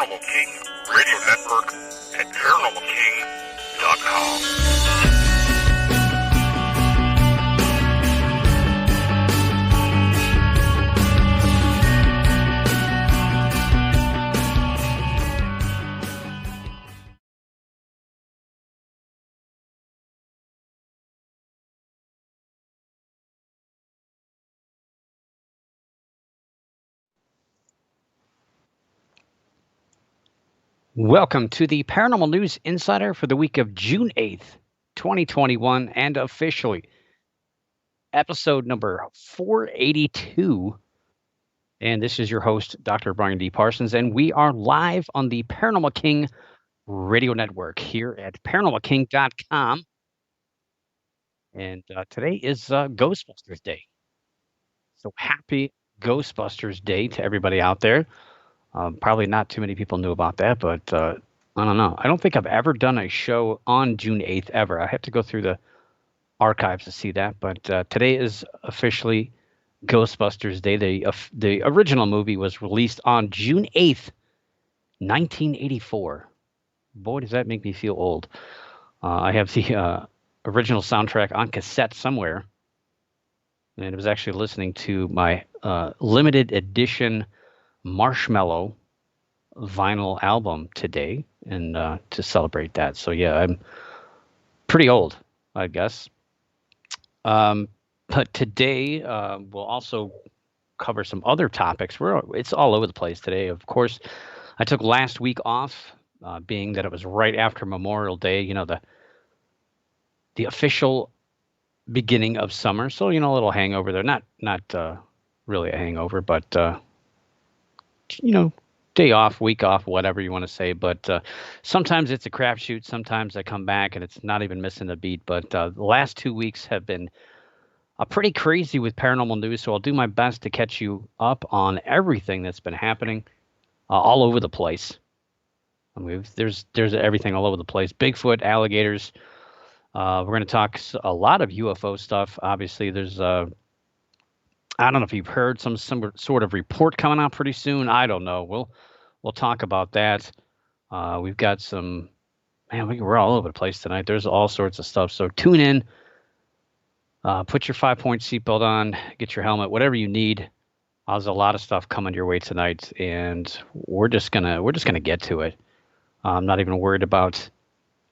Paranormal King Radio Network at ParanormalKing.com. Welcome to the Paranormal News Insider for the week of June 8th, 2021, and officially episode number 482. And this is your host, Dr. Brian D. Parsons, and we are live on the Paranormal King Radio Network here at ParanormalKing.com. And today is Ghostbusters Day. So happy Ghostbusters Day to everybody out there. Probably not too many people knew about that, but I don't know. I don't think I've ever done a show on June 8th ever. I have to go through the archives to see that, but today is officially Ghostbusters Day. The original movie was released on June 8th, 1984. Boy, does that make me feel old. I have the original soundtrack on cassette somewhere, and I was actually listening to my limited edition Marshmallow vinyl album today, and to celebrate that. So yeah, I'm pretty old, I guess. But today we'll also cover some other topics. It's all over the place today. Of course, I took last week off, being that it was right after Memorial Day. You know, the official beginning of summer. So a little hangover there. Not really a hangover, but day off, week off, whatever you want to say. But sometimes it's a crapshoot. Sometimes I come back and it's not even missing a beat. But the last 2 weeks have been pretty crazy with paranormal news. So I'll do my best to catch you up on everything that's been happening all over the place. I mean, there's everything all over the place. Bigfoot, alligators. We're going to talk a lot of UFO stuff. Obviously, there's I don't know if you've heard some sort of report coming out pretty soon. I don't know. We'll talk about that. We've got some, we're all over the place tonight. There's all sorts of stuff. So tune in. Put your 5-point seatbelt on. Get your helmet. Whatever you need. There's a lot of stuff coming your way tonight, and we're just gonna get to it. I'm not even worried about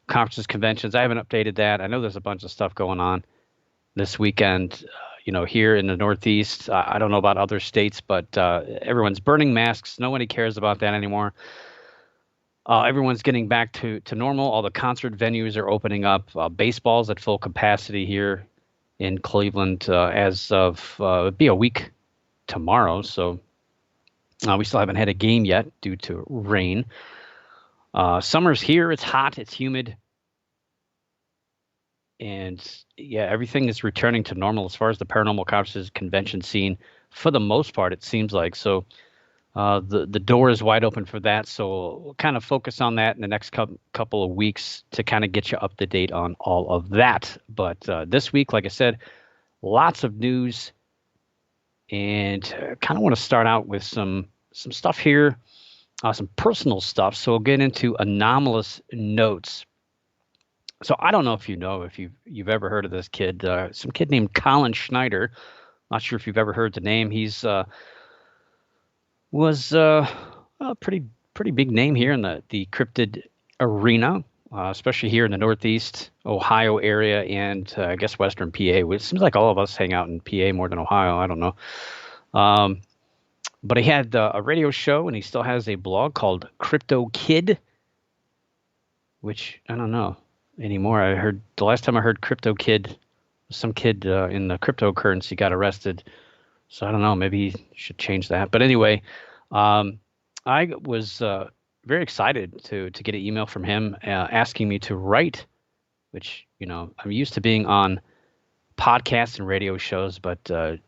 conferences, conventions. I haven't updated that. I know there's a bunch of stuff going on this weekend. Here in the Northeast, I don't know about other states, but everyone's burning masks. Nobody cares about that anymore. Everyone's getting back to normal. All the concert venues are opening up. Baseball's at full capacity here in Cleveland as of it'll be a week tomorrow. So we still haven't had a game yet due to rain. Summer's here. It's hot. It's humid. And yeah, everything is returning to normal as far as the paranormal conferences convention scene for the most part, it seems like. So the door is wide open for that. So we'll kind of focus on that in the next couple of weeks to kind of get you up to date on all of that. But this week, like I said, lots of news, and kind of want to start out with some stuff here, some personal stuff. So we'll get into anomalous notes. So I don't know if you've ever heard of this kid, some kid named Colin Schneider. Not sure if you've ever heard the name. He's was a pretty big name here in the cryptid arena, especially here in the Northeast Ohio area and I guess Western PA. It seems like all of us hang out in PA more than Ohio. I don't know. But he had a radio show, and he still has a blog called Crypto Kid, which I don't know anymore. I heard the last time I heard Crypto Kid, some kid in the cryptocurrency got arrested. So I don't know, maybe he should change that. But anyway, I was very excited to get an email from him asking me to write, which, I'm used to being on podcasts and radio shows, but I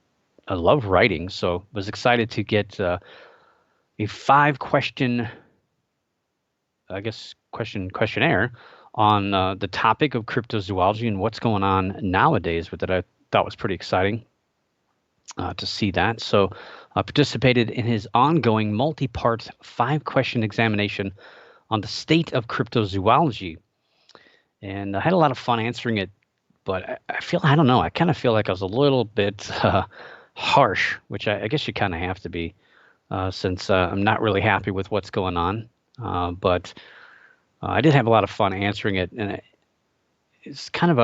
love writing. So was excited to get a 5-question, questionnaire on the topic of cryptozoology and what's going on nowadays with it. I thought was pretty exciting. to see that. So participated in his ongoing multi-part 5-question examination on the state of cryptozoology. And I had a lot of fun answering it, but I don't know, I kind of feel like I was a little bit harsh, which I guess you kind of have to be since I'm not really happy with what's going on. But I did have a lot of fun answering it, and it's kind of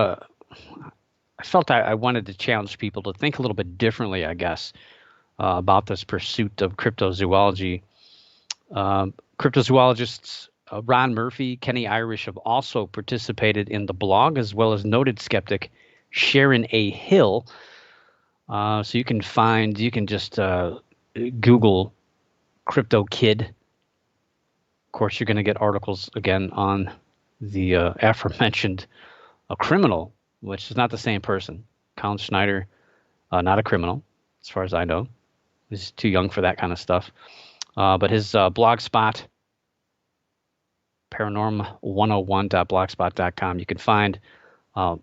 I felt I wanted to challenge people to think a little bit differently, I guess, about this pursuit of cryptozoology. Cryptozoologists Ron Murphy, Kenny Irish have also participated in the blog, as well as noted skeptic Sharon A. Hill. So you can just Google Crypto Kid. Of course, you're going to get articles again on the aforementioned criminal, which is not the same person. Colin Schneider, not a criminal, as far as I know. He's too young for that kind of stuff. But his blog spot, paranormal101.blogspot.com, you can find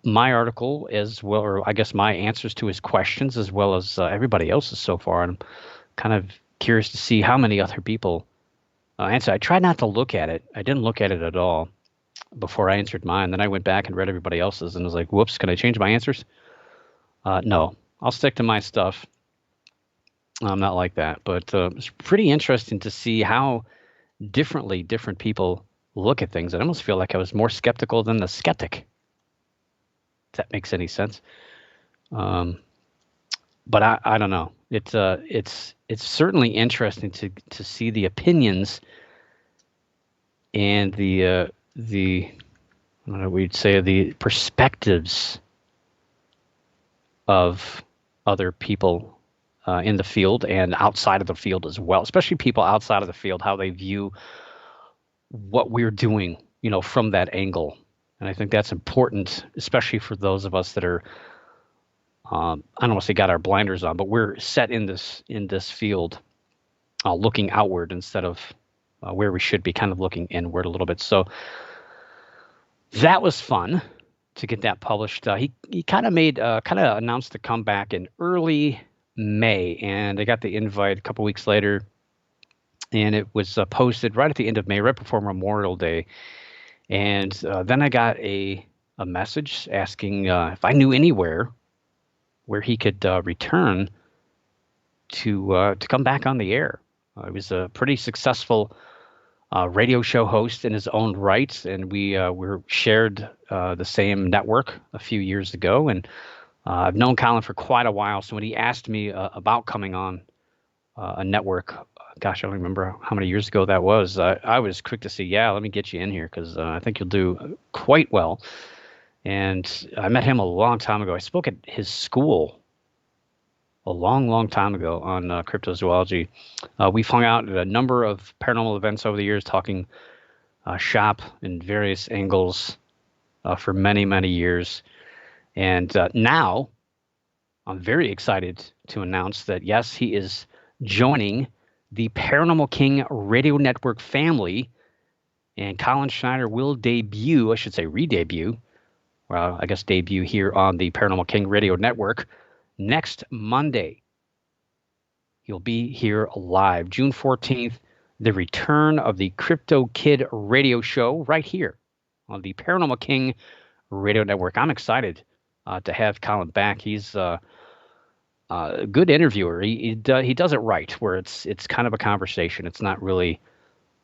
my article as well, or I guess my answers to his questions, as well as everybody else's so far. And I'm kind of curious to see how many other people answer. I tried not to look at it. I didn't look at it at all before I answered mine. Then I went back and read everybody else's and was like, whoops, can I change my answers? No, I'll stick to my stuff. I'm not like that. But it's pretty interesting to see how differently different people look at things. I almost feel like I was more skeptical than the skeptic. If that makes any sense. But I don't know. It's certainly interesting to see the opinions and the I don't know, we'd say the perspectives of other people in the field and outside of the field as well, especially people outside of the field, how they view what we're doing, from that angle. And I think that's important, especially for those of us that are, I don't want to say got our blinders on, but we're set in this field, looking outward instead of where we should be, kind of looking inward a little bit. So that was fun to get that published. He kind of announced the comeback in early May, and I got the invite a couple weeks later, and it was posted right at the end of May, right before Memorial Day. And then I got a message asking if I knew anywhere where he could return to come back on the air. He was a pretty successful radio show host in his own right, and we were shared the same network a few years ago. And I've known Colin for quite a while, so when he asked me about coming on a network, gosh, I don't remember how many years ago that was. I was quick to say, yeah, let me get you in here because I think you'll do quite well. And I met him a long time ago. I spoke at his school a long, long time ago on cryptozoology. We've hung out at a number of paranormal events over the years, talking shop in various angles for many, many years. And now I'm very excited to announce that, yes, he is joining the Paranormal King Radio Network family, and Colin Schneider will debut, I should say re-debut, well, I guess debut here on the Paranormal King Radio Network next Monday. He'll be here live, June 14th, the return of the Crypto Kid radio show right here on the Paranormal King Radio Network. I'm excited to have Colin back. He's a good interviewer. He does it right, where it's kind of a conversation. It's not really,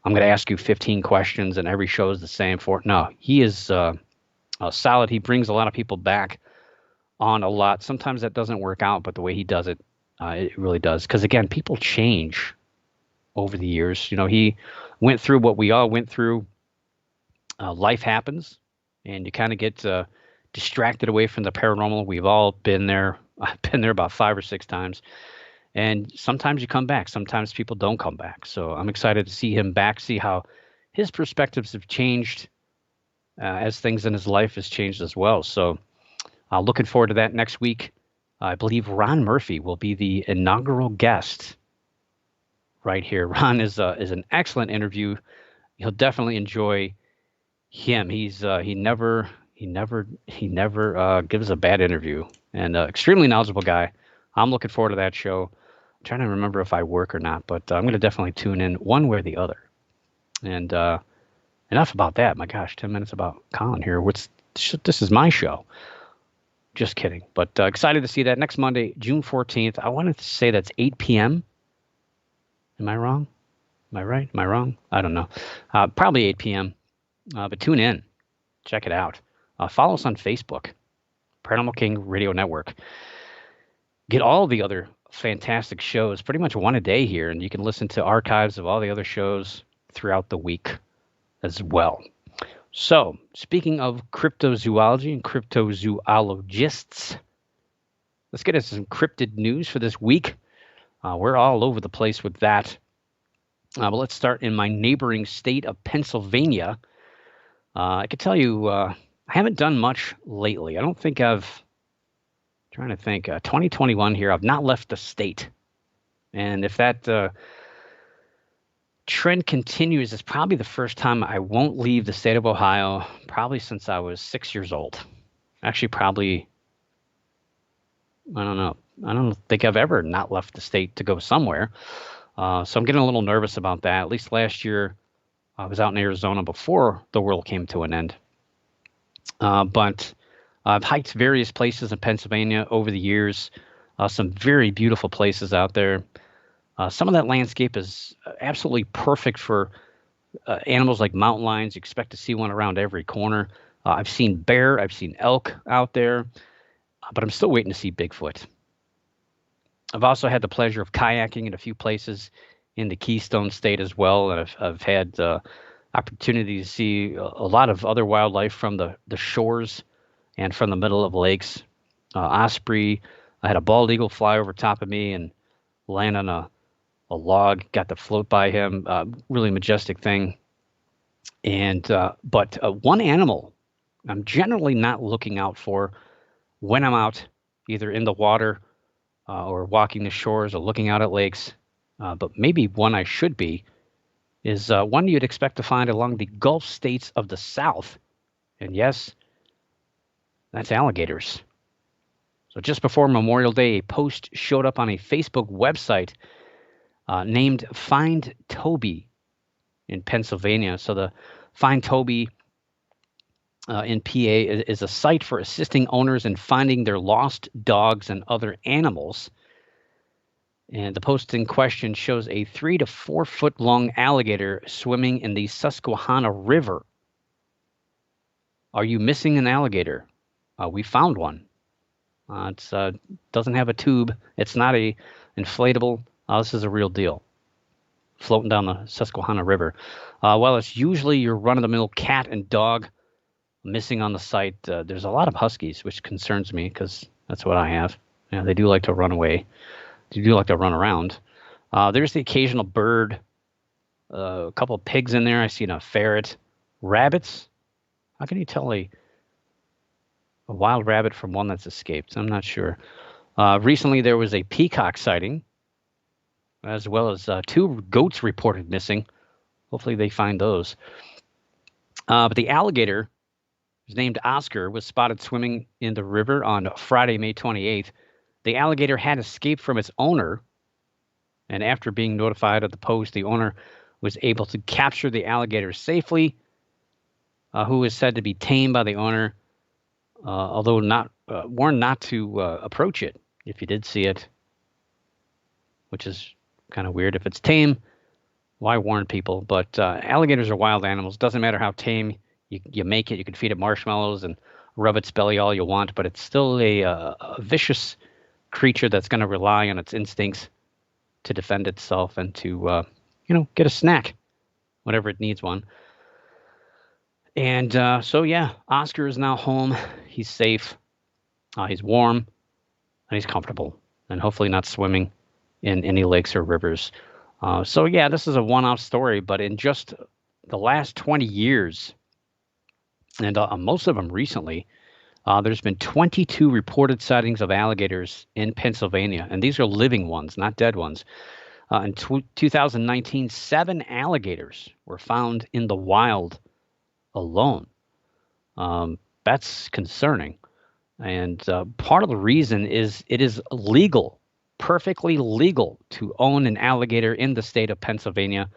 I'm going to ask you 15 questions and every show is the same. No, he is solid. He brings a lot of people back on a lot. Sometimes that doesn't work out, but the way he does it, it really does. Because again, people change over the years. He went through what we all went through. Life happens, and you kind of get distracted away from the paranormal. We've all been there. I've been there about 5 or 6 times. And sometimes you come back. Sometimes people don't come back. So I'm excited to see him back, see how his perspectives have changed as things in his life has changed as well. So looking forward to that next week. I believe Ron Murphy will be the inaugural guest right here. Ron is an excellent interview. You'll definitely enjoy him. He never gives a bad interview, and extremely knowledgeable guy. I'm looking forward to that show. I'm trying to remember if I work or not, but I'm going to definitely tune in one way or the other. And enough about that. My gosh, 10 minutes about Colin here. This is my show. Just kidding. But excited to see that next Monday, June 14th. I wanted to say that's 8 p.m. Am I wrong? Am I right? Am I wrong? I don't know. Probably 8 p.m. But tune in. Check it out. Follow us on Facebook, Paranormal King Radio Network. Get all the other fantastic shows, pretty much one a day here, and you can listen to archives of all the other shows throughout the week as well. So, speaking of cryptozoology and cryptozoologists, let's get into some cryptid news for this week. We're all over the place with that. But let's start in my neighboring state of Pennsylvania. I can tell you, I haven't done much lately. I don't think trying to think, 2021 here, I've not left the state. And if that trend continues, it's probably the first time I won't leave the state of Ohio, probably since I was 6 years old. Actually, probably, I don't know. I don't think I've ever not left the state to go somewhere. So I'm getting a little nervous about that. At least last year, I was out in Arizona before the world came to an end. But I've hiked various places in Pennsylvania over the years. Some very beautiful places out there. Some of that landscape is absolutely perfect for animals like mountain lions. You expect to see one around every corner. I've seen bear, I've seen elk out there, but I'm still waiting to see Bigfoot. I've also had the pleasure of kayaking in a few places in the Keystone State as well, and I've had opportunity to see a lot of other wildlife from the shores and from the middle of lakes. Osprey, I had a bald eagle fly over top of me and land on a log, got to float by him. Really majestic thing. And but one animal I'm generally not looking out for when I'm out either in the water or walking the shores or looking out at lakes, but maybe one I should be, is one you'd expect to find along the Gulf states of the South. And yes, that's alligators. So just before Memorial Day, a post showed up on a Facebook website named Find Toby in Pennsylvania. So the Find Toby in PA is a site for assisting owners in finding their lost dogs and other animals. And the post in question shows a 3 to 4 foot long alligator swimming in the Susquehanna River. Are you missing an alligator? We found one. It doesn't have a tube. It's not a inflatable. This is a real deal. Floating down the Susquehanna River. Well, it's usually your run-of-the-mill cat and dog missing on the site. There's a lot of huskies, which concerns me because that's what I have. Yeah, they do like to run away. They do like to run around. There's the occasional bird. A couple of pigs in there. I seen a ferret. Rabbits. How can you tell a wild rabbit from one that's escaped? I'm not sure. Recently, there was a peacock sighting, as well as 2 goats reported missing. Hopefully they find those. But the alligator, who's named Oscar, was spotted swimming in the river on Friday, May 28th. The alligator had escaped from its owner, and after being notified of the post, the owner was able to capture the alligator safely, who is said to be tamed by the owner, although warned not to approach it if you did see it, which is kind of weird. If it's tame, why warn people? But alligators are wild animals. Doesn't matter how tame you make it. You can feed it marshmallows and rub its belly all you want, but it's still a vicious creature that's going to rely on its instincts to defend itself and to, get a snack whenever it needs one. And so, yeah, Oscar is now home. He's safe. He's warm, and he's comfortable, and hopefully not swimming in any lakes or rivers. So, yeah, this is a one-off story, but in just the last 20 years, and most of them recently, there's been 22 reported sightings of alligators in Pennsylvania, and these are living ones, not dead ones. In 2019, 7 alligators were found in the wild alone. That's concerning. And part of the reason is it is legal perfectly legal to own an alligator in the state of Pennsylvania.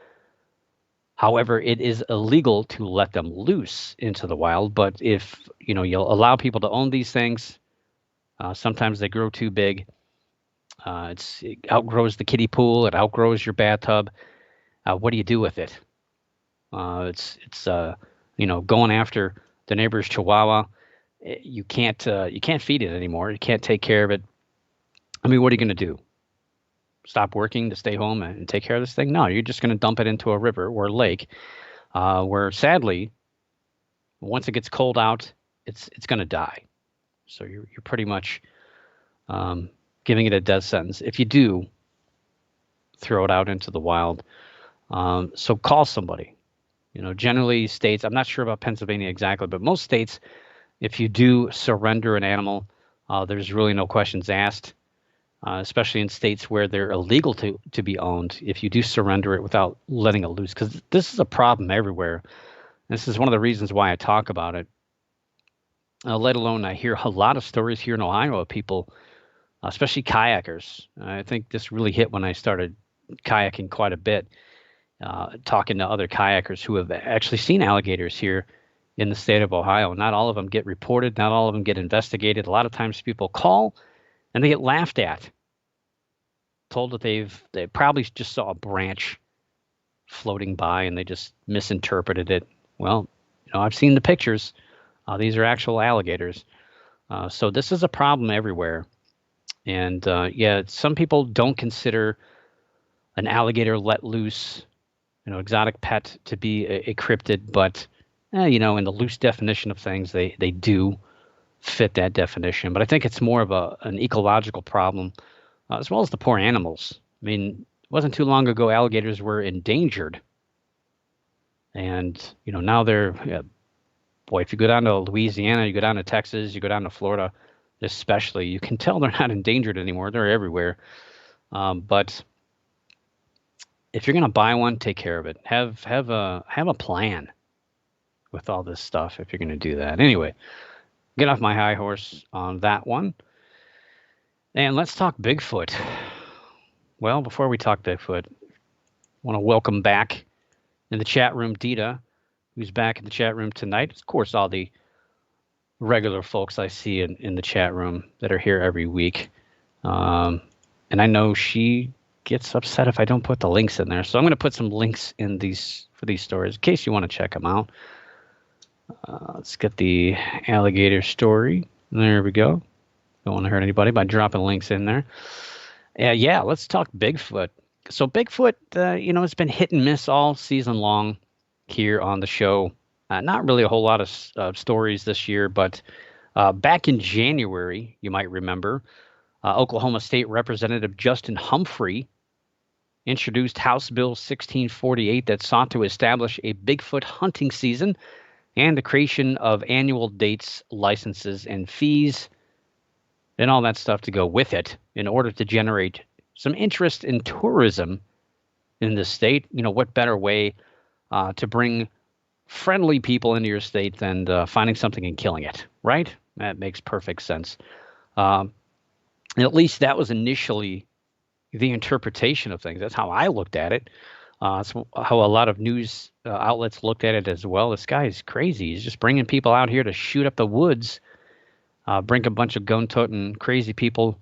However, it is illegal to let them loose into the wild. But if you'll allow people to own these things, sometimes they grow too big. It outgrows the kiddie pool. It outgrows your bathtub. What do you do with it? It's going after the neighbor's chihuahua. You can't feed it anymore. You can't take care of it. I mean, what are you going to do? Stop working to stay home and take care of this thing? No, you're just going to dump it into a river or a lake, where sadly, once it gets cold out, it's going to die. So you're pretty much giving it a death sentence if you do throw it out into the wild. So call somebody. Generally states, I'm not sure about Pennsylvania exactly, but most states, if you do surrender an animal, there's really no questions asked. Especially in states where they're illegal to be owned, if you do surrender it without letting it loose, because this is a problem everywhere. This is one of the reasons why I talk about it. Let alone I hear a lot of stories here in Ohio of people, especially kayakers. I think this really hit when I started kayaking quite a bit, talking to other kayakers who have actually seen alligators here in the state of Ohio. Not all of them get reported. Not all of them get investigated. A lot of times people call and they get laughed at, told that they probably just saw a branch floating by and they just misinterpreted it. Well, I've seen the pictures. These are actual alligators. So this is a problem everywhere. And some people don't consider an alligator let loose, exotic pet to be a cryptid, but in the loose definition of things, they do fit that definition. But I think it's more of an ecological problem, as well as the poor animals. I mean, it wasn't too long ago alligators were endangered. And, now they're, if you go down to Louisiana, you go down to Texas, you go down to Florida, especially, you can tell they're not endangered anymore. They're everywhere. But if you're going to buy one, take care of it. Have a plan with all this stuff if you're going to do that. Anyway, get off my high horse on that one. And let's talk Bigfoot. Well, before we talk Bigfoot, I want to welcome back in the chat room Dita, who's back in the chat room tonight. Of course, all the regular folks I see in the chat room that are here every week. And I know she gets upset if I don't put the links in there. So I'm going to put some links in for these stories in case you want to check them out. Let's get the alligator story. There we go. Don't want to hurt anybody by dropping links in there. Let's talk Bigfoot. So Bigfoot, it's been hit and miss all season long here on the show. Not really a whole lot of stories this year, but back in January, you might remember, Oklahoma State Representative Justin Humphrey introduced House Bill 1648 that sought to establish a Bigfoot hunting season and the creation of annual dates, licenses, and fees, and all that stuff to go with it in order to generate some interest in tourism in the state. What better way to bring friendly people into your state than finding something and killing it, right? That makes perfect sense. At least that was initially the interpretation of things. That's how I looked at it. That's how a lot of news outlets looked at it as well. This guy is crazy. He's just bringing people out here to shoot up the woods, bring a bunch of gun-toting crazy people,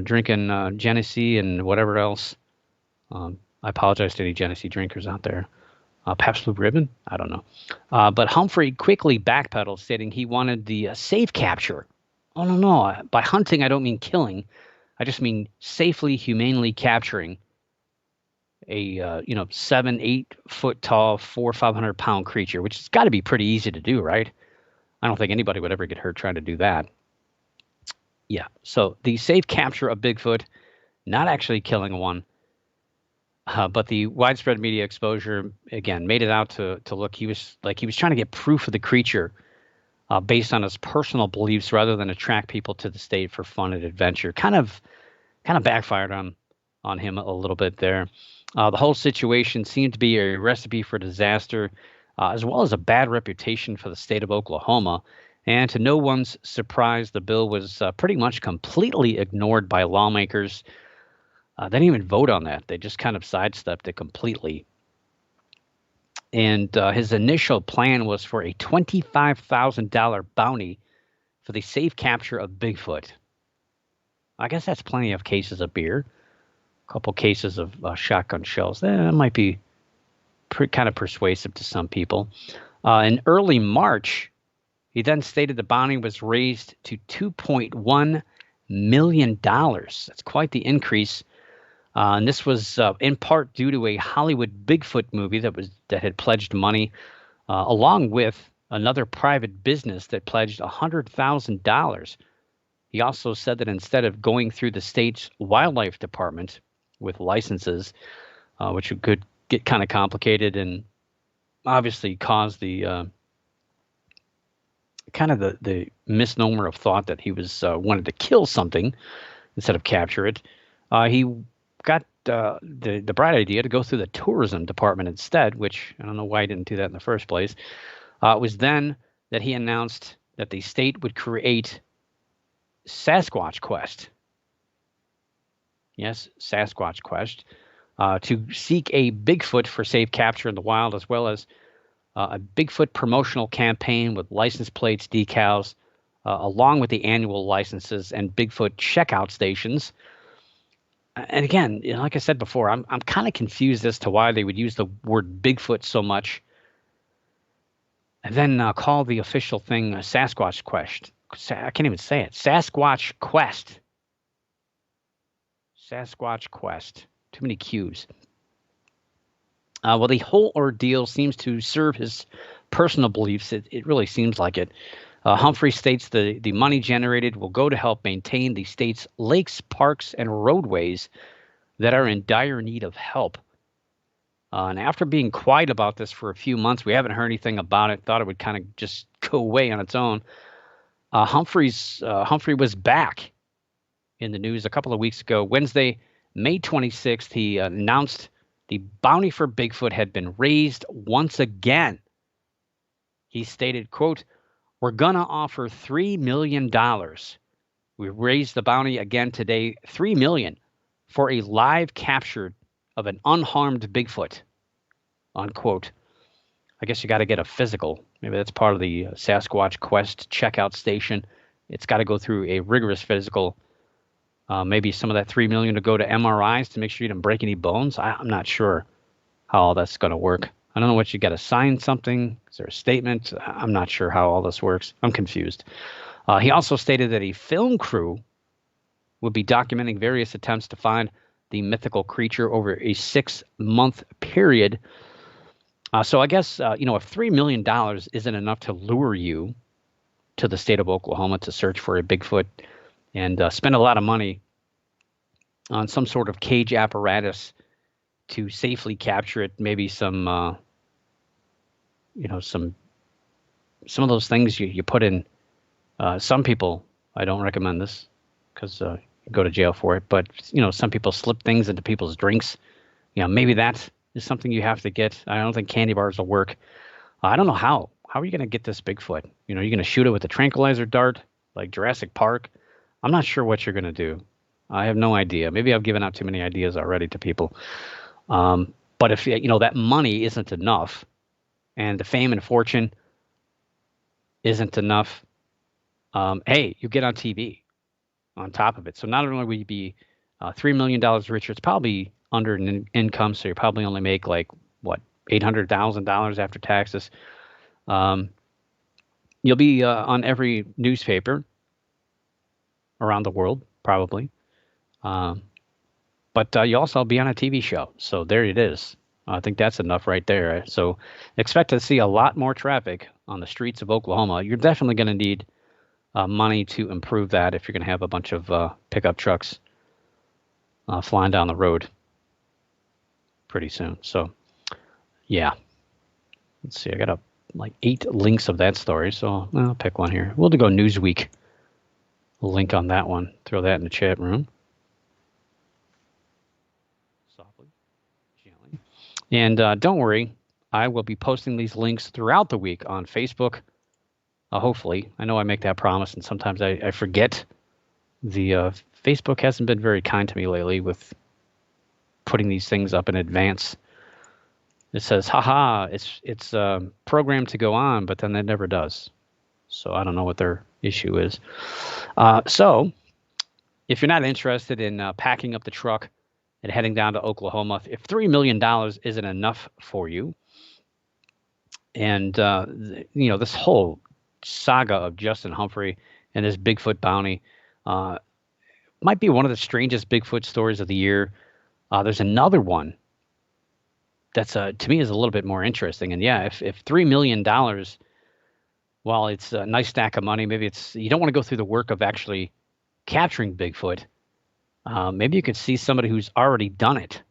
drinking Genesee and whatever else. I apologize to any Genesee drinkers out there. Pabst Blue Ribbon? I don't know. But Humphrey quickly backpedaled, stating he wanted the safe capture. Oh, no. By hunting, I don't mean killing. I just mean safely, humanely capturing a 7-8 foot tall, 400-500 pound creature, which has got to be pretty easy to do, right? I don't think anybody would ever get hurt trying to do that. Yeah. So the safe capture of Bigfoot, not actually killing one, but the widespread media exposure again made it out to look he was trying to get proof of the creature based on his personal beliefs rather than attract people to the state for fun and adventure. Kind of backfired on him a little bit there. The whole situation seemed to be a recipe for disaster, as well as a bad reputation for the state of Oklahoma. And to no one's surprise, the bill was pretty much completely ignored by lawmakers. They didn't even vote on that. They just kind of sidestepped it completely. And his initial plan was for a $25,000 bounty for the safe capture of Bigfoot. I guess that's plenty of cases of beer, a couple cases of shotgun shells. That might be kind of persuasive to some people. In early March, he then stated the bounty was raised to $2.1 million. That's quite the increase. And this was in part due to a Hollywood Bigfoot movie that had pledged money, along with another private business that pledged $100,000. He also said that instead of going through the state's wildlife department with licenses, which could get kind of complicated and obviously cause the kind of the misnomer of thought that he was wanted to kill something instead of capture it, he got the bright idea to go through the tourism department instead, which I don't know why he didn't do that in the first place. It was then that he announced that the state would create Sasquatch Quest. Yes, Sasquatch Quest, to seek a Bigfoot for safe capture in the wild, as well as a Bigfoot promotional campaign with license plates, decals, along with the annual licenses and Bigfoot checkout stations. And again, like I said before, I'm kind of confused as to why they would use the word Bigfoot so much, and then call the official thing Sasquatch Quest. I can't even say it. Sasquatch Quest. Sasquatch Quest. Too many Q's. Well, the whole ordeal seems to serve his personal beliefs. It really seems like it. Humphrey states the money generated will go to help maintain the state's lakes, parks, and roadways that are in dire need of help. And after being quiet about this for a few months, we haven't heard anything about it. Thought it would kind of just go away on its own. Humphrey was back in the news a couple of weeks ago. Wednesday, May 26th, he announced the bounty for Bigfoot had been raised once again. He stated, quote, "We're going to offer $3 million. We raised the bounty again today, $3 million, for a live capture of an unharmed Bigfoot," unquote. I guess you got to get a physical. Maybe that's part of the Sasquatch Quest checkout station. It's got to go through a rigorous physical. Maybe some of that $3 million to go to MRIs to make sure you didn't break any bones. I'm not sure how all that's going to work. I don't know what you got to sign something. Is there a statement? I'm not sure how all this works. I'm confused. He also stated that a film crew would be documenting various attempts to find the mythical creature over a 6-month period. So I guess, if $3 million isn't enough to lure you to the state of Oklahoma to search for a Bigfoot and spend a lot of money on some sort of cage apparatus to safely capture it, maybe some of those things you put in. Some people, I don't recommend this because you go to jail for it, but some people slip things into people's drinks. Maybe that is something you have to get. I don't think candy bars will work. I don't know how. How are you going to get this Bigfoot? You're going to shoot it with a tranquilizer dart like Jurassic Park? I'm not sure what you're going to do. I have no idea. Maybe I've given out too many ideas already to people. But if that money isn't enough, and the fame and fortune isn't enough, hey, you get on TV on top of it. So not only will you be $3 million richer, it's probably under an income, so you probably only make like $800,000 after taxes. You'll be on every newspaper around the world, probably. But you'll also be on a TV show. So there it is. I think that's enough right there. So expect to see a lot more traffic on the streets of Oklahoma. You're definitely going to need money to improve that if you're going to have a bunch of pickup trucks flying down the road pretty soon. So, yeah. Let's see. I got 8 links of that story. So I'll pick one here. We'll go Newsweek. Link on that one. Throw that in the chat room. Softly, gently. And don't worry, I will be posting these links throughout the week on Facebook. Hopefully. I know I make that promise, and sometimes I forget. The Facebook hasn't been very kind to me lately with putting these things up in advance. It says, haha, it's programmed to go on, but then it never does. So I don't know what their issue is. So if you're not interested in packing up the truck and heading down to Oklahoma, if $3 million isn't enough for you, and this whole saga of Justin Humphrey and his Bigfoot bounty might be one of the strangest Bigfoot stories of the year. There's another one that's to me is a little bit more interesting. And yeah, if $3 million, while it's a nice stack of money, maybe you don't want to go through the work of actually capturing Bigfoot. Maybe you could see somebody who's already done it.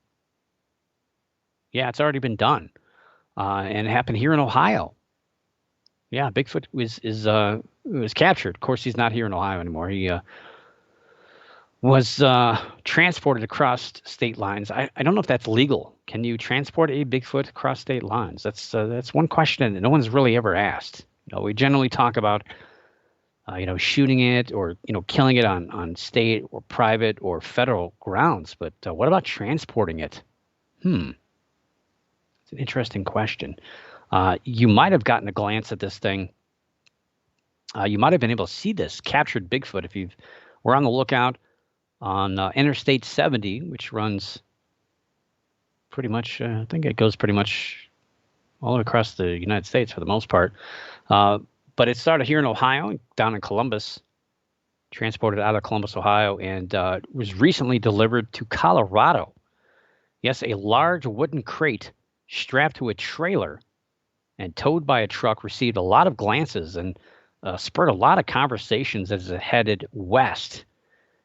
Yeah, it's already been done, and it happened here in Ohio. Yeah, Bigfoot was captured. Of course, he's not here in Ohio anymore. He was transported across state lines. I don't know if that's legal. Can you transport a Bigfoot across state lines? That's one question that no one's really ever asked. We generally talk about shooting it or killing it on state or private or federal grounds, but what about transporting it? It's an interesting question. You might have gotten a glance at this thing. You might have been able to see this captured Bigfoot if you were on the lookout on Interstate 70, which runs pretty much, I think it goes pretty much all across the United States for the most part. But it started here in Ohio, down in Columbus, transported out of Columbus, Ohio, and was recently delivered to Colorado. Yes, a large wooden crate strapped to a trailer and towed by a truck received a lot of glances and spurred a lot of conversations as it headed west.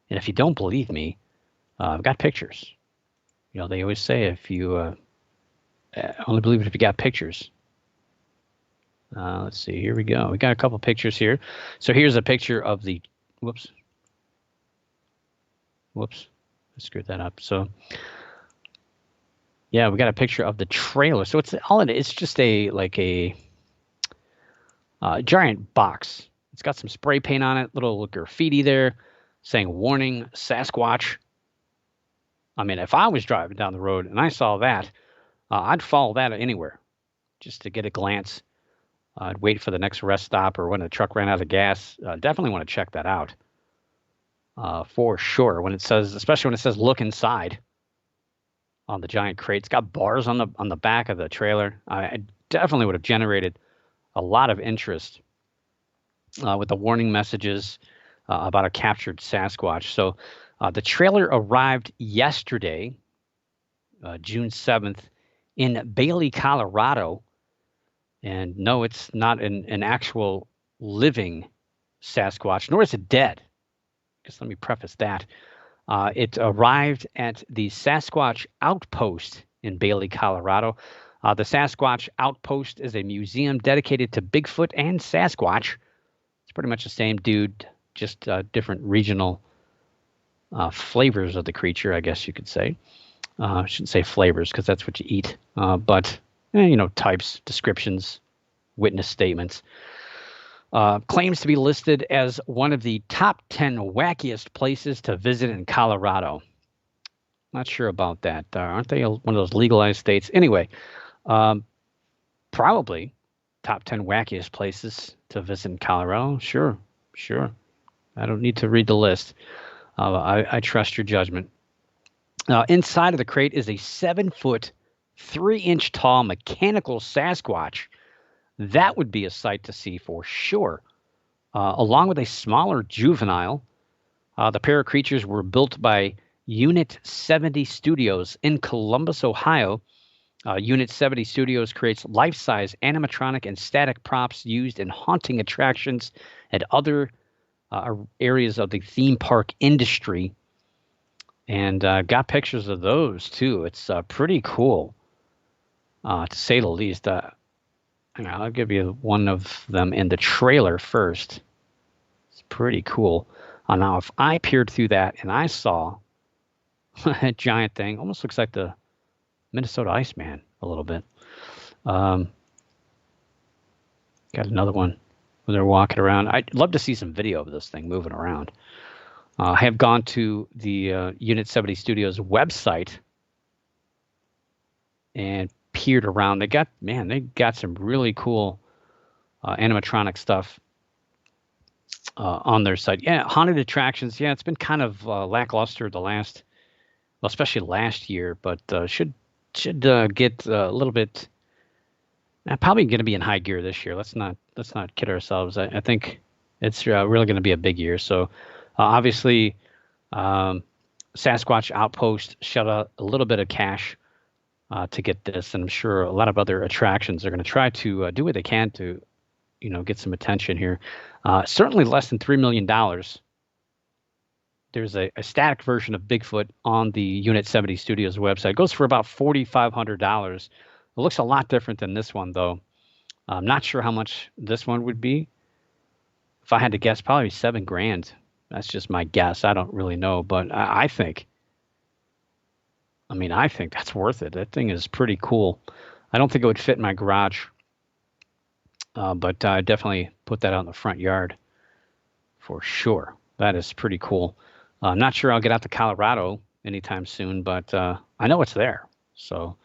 And if you don't believe me, I've got pictures. They always say if you only believe it if you got pictures. Let's see. Here we go. We got a couple pictures here. So here's a picture of the. Whoops. I screwed that up. So yeah, we got a picture of the trailer. So it's just a giant box. It's got some spray paint on it, little graffiti there saying "Warning, Sasquatch." I mean, if I was driving down the road and I saw that, I'd follow that anywhere just to get a glance. I'd wait for the next rest stop or when the truck ran out of gas. Definitely want to check that out for sure. Especially when it says "Look inside" on the giant crate. It's got bars on the back of the trailer. I definitely would have generated a lot of interest with the warning messages about a captured Sasquatch. So the trailer arrived yesterday, June 7th, in Bailey, Colorado. And no, it's not an actual living Sasquatch, nor is it dead. Just let me preface that. It arrived at the Sasquatch Outpost in Bailey, Colorado. The Sasquatch Outpost is a museum dedicated to Bigfoot and Sasquatch. It's pretty much the same dude, just different regional flavors of the creature, I guess you could say. I shouldn't say flavors because that's what you eat, but types, descriptions, witness statements. Claims to be listed as one of the top 10 wackiest places to visit in Colorado. Not sure about that. Aren't they one of those legalized states? Anyway, probably top 10 wackiest places to visit in Colorado. Sure. I don't need to read the list. I trust your judgment. Inside of the crate is a 7-foot, 3-inch tall mechanical Sasquatch. That would be a sight to see for sure. Along with a smaller juvenile. The pair of creatures were built by Unit 70 Studios in Columbus, Ohio. Unit 70 Studios creates life-size animatronic and static props used in haunting attractions and other areas of the theme park industry. And got pictures of those, too. It's pretty cool, to say the least. I'll give you one of them in the trailer first. It's pretty cool. Now, if I peered through that and I saw a giant thing, almost looks like the Minnesota Iceman a little bit. Got another one when they're walking around. I'd love to see some video of this thing moving around. I have gone to the Unit 70 Studios website and peered around. They got some really cool animatronic stuff on their site. Yeah, haunted attractions. Yeah, it's been kind of lackluster the last, well, especially last year, but should get a little bit. Probably going to be in high gear this year. Let's not kid ourselves. I think it's really going to be a big year. So obviously, um, Sasquatch Outpost shelled out a little bit of cash to get this, and I'm sure a lot of other attractions are going to try to do what they can to, get some attention here. Certainly less than $3 million. There's a static version of Bigfoot on the Unit 70 Studios website. It goes for about $4,500. It looks a lot different than this one, though. I'm not sure how much this one would be. If I had to guess, probably 7 grand. That's just my guess. I don't really know, but I think that's worth it. That thing is pretty cool. I don't think it would fit in my garage, but I definitely put that out in the front yard for sure. That is pretty cool. I'm not sure I'll get out to Colorado anytime soon, but I know it's there. So,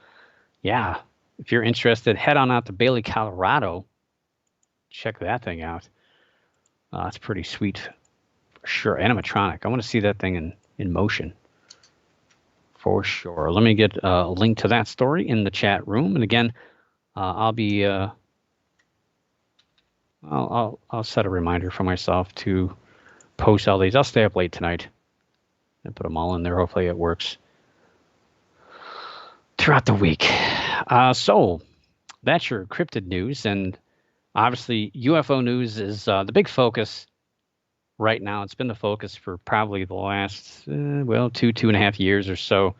yeah, if you're interested, head on out to Bailey, Colorado. Check that thing out. It's pretty sweet for sure. Animatronic. I want to see that thing in motion for sure. Let me get a link to that story in the chat room. And again, I'll be I'll set a reminder for myself to post all these. I'll stay up late tonight and put them all in there. Hopefully it works throughout the week. So that's your cryptid news, and obviously UFO news is the big focus right now. It's been the focus for probably the last 2.5 years or so.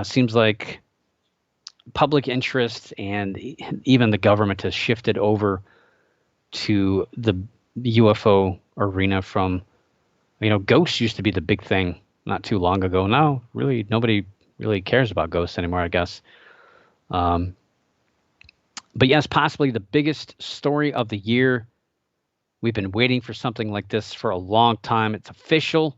Seems like public interest and even the government has shifted over to the UFO arena from, ghosts used to be the big thing not too long ago. Now, really, nobody really cares about ghosts anymore, I guess. But yes, possibly the biggest story of the year. We've been waiting for something like this for a long time. It's official.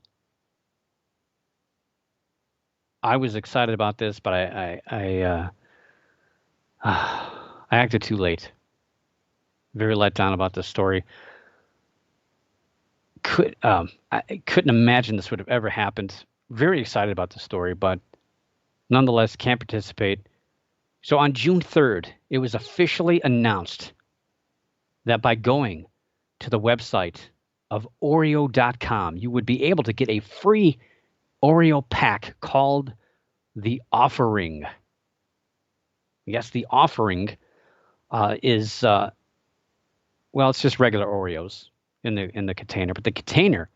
I was excited about this, but I acted too late. Very let down about this story. I couldn't imagine this would have ever happened. Very excited about the story, but nonetheless can't participate. So on June 3rd, it was officially announced that by going to the website of Oreo.com, you would be able to get a free Oreo pack called The Offering. Yes, The Offering is, it's just regular Oreos in the container, but the container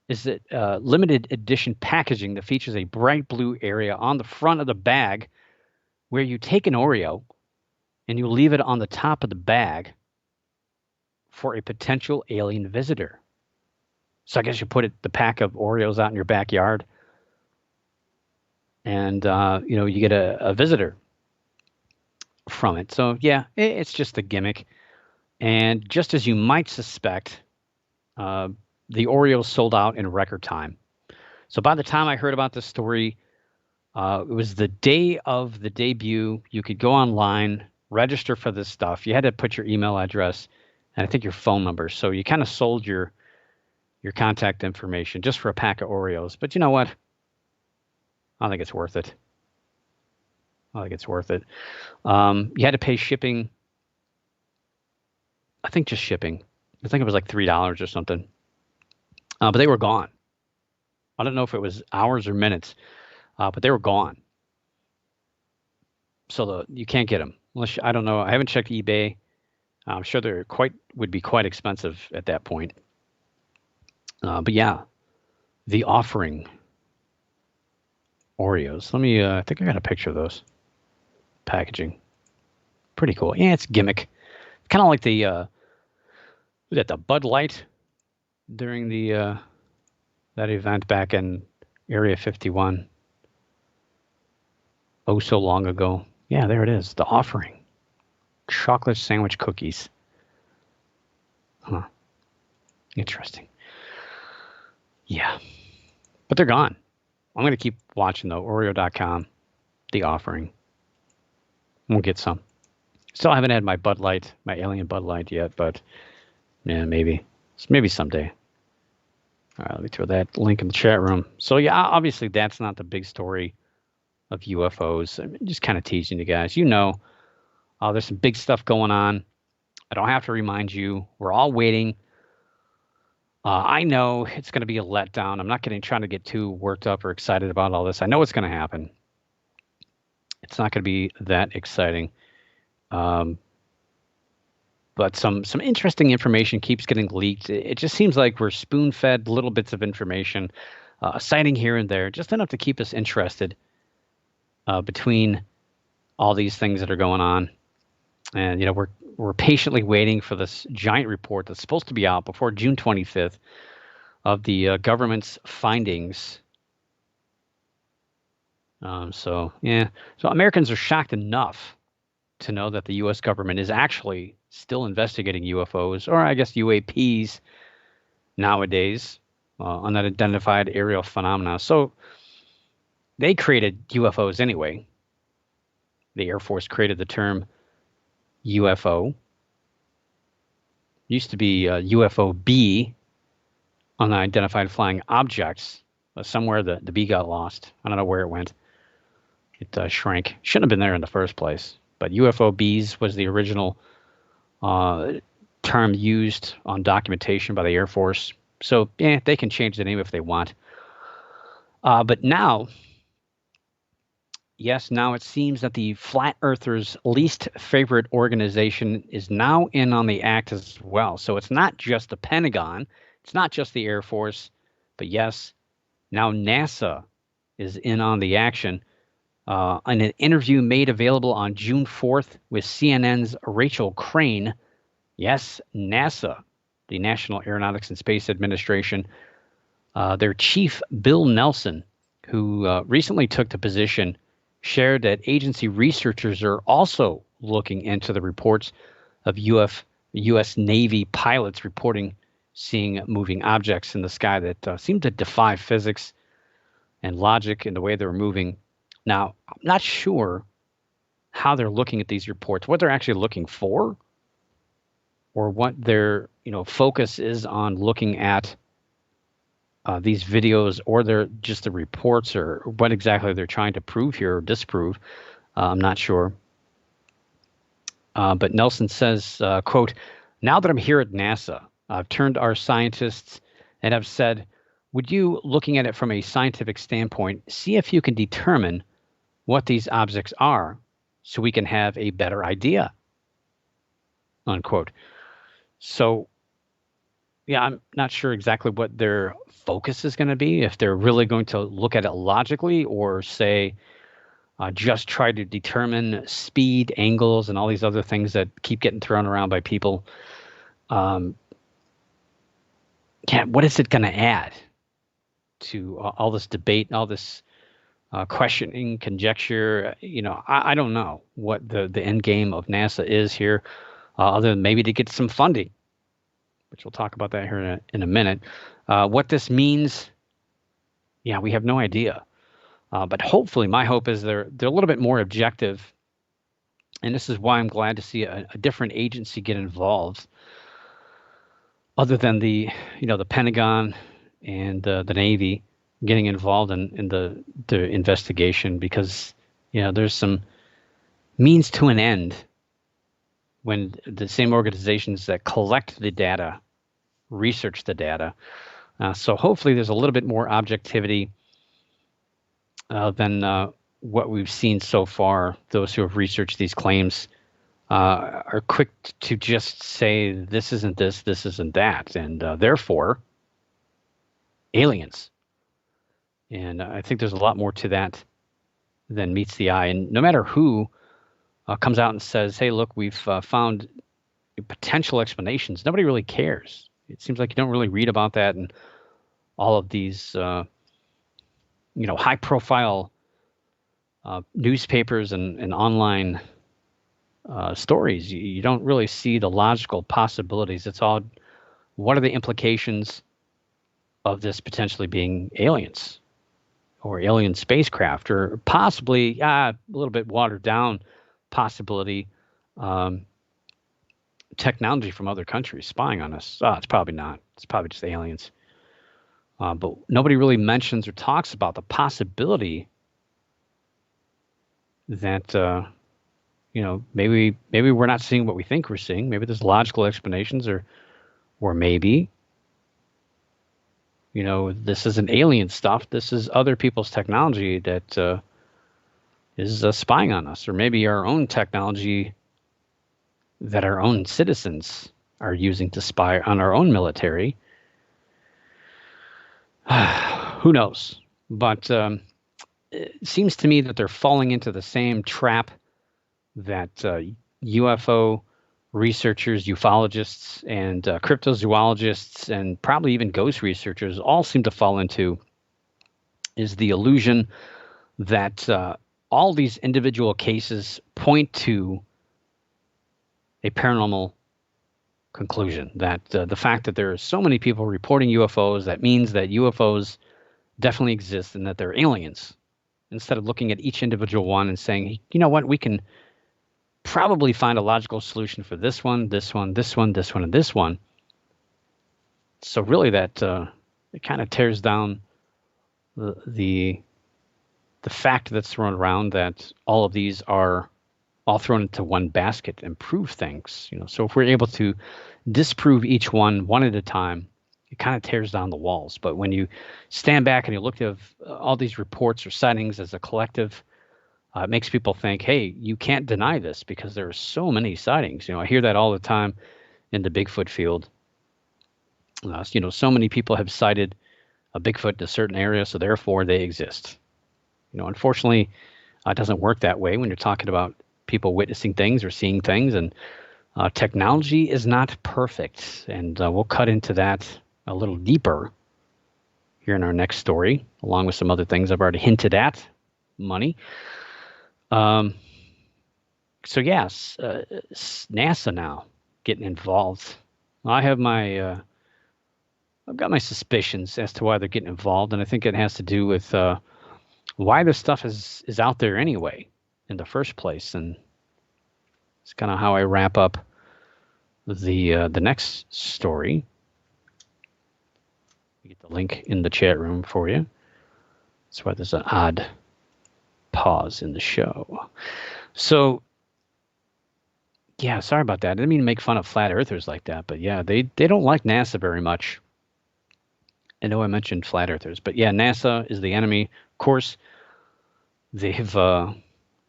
is limited edition packaging that features a bright blue area on the front of the bag where you take an Oreo and you leave it on the top of the bag for a potential alien visitor. So I guess you put the pack of Oreos out in your backyard and, you get a visitor from it. So yeah, it's just a gimmick. And just as you might suspect, the Oreos sold out in record time. So by the time I heard about this story, it was the day of the debut. You could go online, register for this stuff. You had to put your email address and I think your phone number. So you kind of sold your contact information just for a pack of Oreos. But you know what? I think it's worth it. You had to pay shipping. I think just shipping. I think it was like $3 or something. But they were gone. I don't know if it was hours or minutes, but they were gone. So you can't get them. Unless I don't know. I haven't checked eBay. I'm sure they would be quite expensive at that point. But yeah, The Offering Oreos. Let me. I think I got a picture of those packaging. Pretty cool. Yeah, it's gimmick. Kind of like the Bud Light during the that event back in Area 51. Oh, so long ago. Yeah, there it is. The Offering. Chocolate sandwich cookies. Huh. Interesting. Yeah. But they're gone. I'm going to keep watching though. Oreo.com. The Offering. We'll get some. Still haven't had my Bud Light, my alien Bud Light yet, but yeah, maybe someday. All right, let me throw that link in the chat room. So yeah, obviously that's not the big story of UFOs. I'm just kind of teasing you guys. There's some big stuff going on. I don't have to remind you. We're all waiting. I know it's going to be a letdown. I'm not trying to get too worked up or excited about all this. I know it's going to happen. It's not going to be that exciting. But some interesting information keeps getting leaked. It just seems like we're spoon-fed little bits of information, a sighting here and there, just enough to keep us interested between all these things that are going on. And we're patiently waiting for this giant report that's supposed to be out before June 25th of the government's findings. So Americans are shocked enough to know that the U.S. government is actually still investigating UFOs, or I guess UAPs nowadays, unidentified aerial phenomena. So they created UFOs anyway. The Air Force created the term UFO. Used to be UFO-B, unidentified flying objects. Somewhere the B got lost. I don't know where it went. It shrank. Shouldn't have been there in the first place. But UFO-Bs was the original term used on documentation by the Air Force. So they can change the name if they want. But now it seems that the Flat Earthers' least favorite organization is now in on the act as well. So it's not just the Pentagon, it's not just the Air Force, but yes, now NASA is in on the action. In an interview made available on June 4th with CNN's Rachel Crane, yes, NASA, the National Aeronautics and Space Administration, their chief, Bill Nelson, who recently took the position, shared that agency researchers are also looking into the reports of U.S. Navy pilots reporting seeing moving objects in the sky that seem to defy physics and logic in the way they're moving. Now, I'm not sure how they're looking at these reports, what they're actually looking for, or what their focus is on looking at these videos, or they're just the reports, or what exactly they're trying to prove here or disprove. I'm not sure. But Nelson says, quote, "Now that I'm here at NASA, I've turned to our scientists and have said, would you, looking at it from a scientific standpoint, see if you can determine what these objects are so we can have a better idea," unquote. So, yeah, I'm not sure exactly what their focus is going to be, if they're really going to look at it logically or say, just try to determine speed, angles, and all these other things that keep getting thrown around by people. What is it going to add to all this debate, all this questioning, conjecture? I don't know what the end game of NASA is here, other than maybe to get some funding, which we'll talk about that here in a minute. What this means, we have no idea. But hopefully, my hope is they're a little bit more objective, and this is why I'm glad to see a different agency get involved, other than the Pentagon and the Navy getting involved in the investigation, because there's some means to an end when the same organizations that collect the data research the data. So hopefully there's a little bit more objectivity than what we've seen so far. Those who have researched these claims are quick to just say, this isn't this isn't that, and therefore aliens. And I think there's a lot more to that than meets the eye. And no matter who comes out and says, hey, look, we've found potential explanations, nobody really cares. It seems like you don't really read about that in all of these high-profile newspapers and online stories. You don't really see the logical possibilities. It's all, what are the implications of this potentially being aliens or alien spacecraft, or possibly a little bit watered down possibility technology from other countries spying on us. It's probably not. It's probably just aliens. But nobody really mentions or talks about the possibility that maybe we're not seeing what we think we're seeing. Maybe there's logical explanations, or maybe this isn't alien stuff. This is other people's technology that is spying on us, or maybe our own technology that our own citizens are using to spy on our own military. Who knows? But it seems to me that they're falling into the same trap that UFO researchers, ufologists, and cryptozoologists, and probably even ghost researchers all seem to fall into, is the illusion that all these individual cases point to a paranormal conclusion. That the fact that there are so many people reporting UFOs, that means that UFOs definitely exist and that they're aliens. Instead of looking at each individual one and saying, you know what, we can probably find a logical solution for this one, this one, this one, this one, and this one. So really that it kind of tears down the fact that's thrown around that all of these are all thrown into one basket and prove things. So if we're able to disprove each one at a time, it kind of tears down the walls. But when you stand back and you look at all these reports or sightings as a collective, it makes people think, hey, you can't deny this because there are so many sightings. I hear that all the time in the Bigfoot field. So many people have cited a Bigfoot in a certain area, so therefore they exist. Unfortunately, it doesn't work that way when you're talking about people witnessing things or seeing things, and technology is not perfect. And we'll cut into that a little deeper here in our next story, along with some other things I've already hinted at. Money. So yes, NASA now getting involved. I've got my suspicions as to why they're getting involved, and I think it has to do with why this stuff is out there anyway in the first place. And it's kind of how I wrap up the next story. Get the link in the chat room for you. That's why there's an odd pause in the show. So yeah, sorry about that. I didn't mean to make fun of flat earthers like that, but yeah, they don't like NASA very much. I know I mentioned flat earthers, but yeah, NASA is the enemy. Of course, they've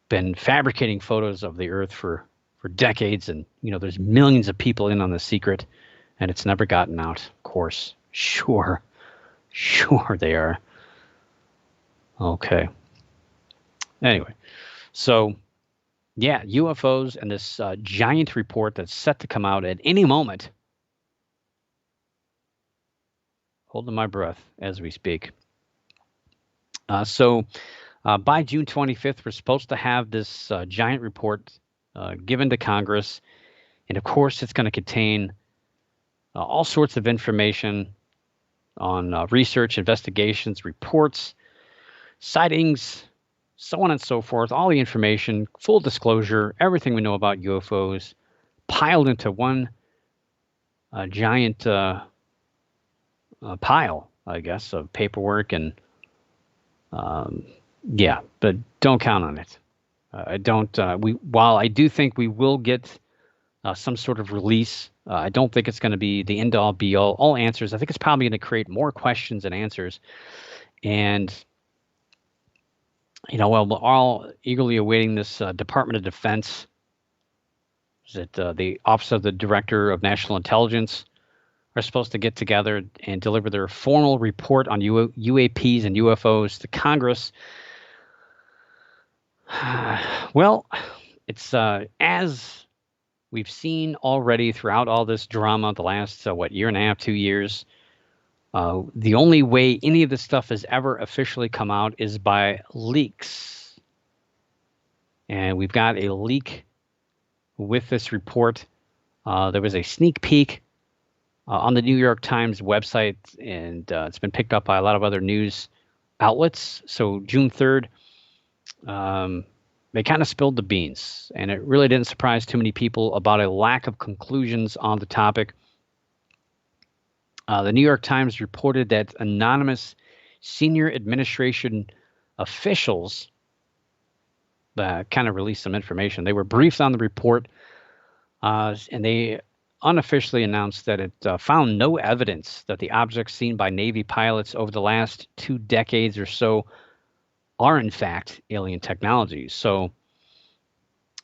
been fabricating photos of the Earth for decades, and there's millions of people in on the secret, and it's never gotten out. Of course, sure they are. Okay. Anyway, so yeah, UFOs and this giant report that's set to come out at any moment. Holding my breath as we speak. So by June 25th, we're supposed to have this giant report given to Congress. And of course, it's going to contain all sorts of information on research, investigations, reports, sightings, so on and so forth. All the information, full disclosure, everything we know about UFOs piled into one giant pile, I guess, of paperwork. And yeah, but don't count on it. While I do think we will get some sort of release, I don't think it's going to be the end-all, be-all, all answers. I think it's probably going to create more questions than answers. And while we're all eagerly awaiting this Department of Defense, is it the Office of the Director of National Intelligence, are supposed to get together and deliver their formal report on UAPs and UFOs to Congress. Well, it's as we've seen already throughout all this drama the last, year and a half, 2 years, the only way any of this stuff has ever officially come out is by leaks. And we've got a leak with this report. There was a sneak peek on the New York Times website, and it's been picked up by a lot of other news outlets. So June 3rd, they kind of spilled the beans, and it really didn't surprise too many people about a lack of conclusions on the topic. The New York Times reported that anonymous senior administration officials kind of released some information. They were briefed on the report, and they unofficially announced that it found no evidence that the objects seen by Navy pilots over the last 2 decades or so are in fact alien technology. So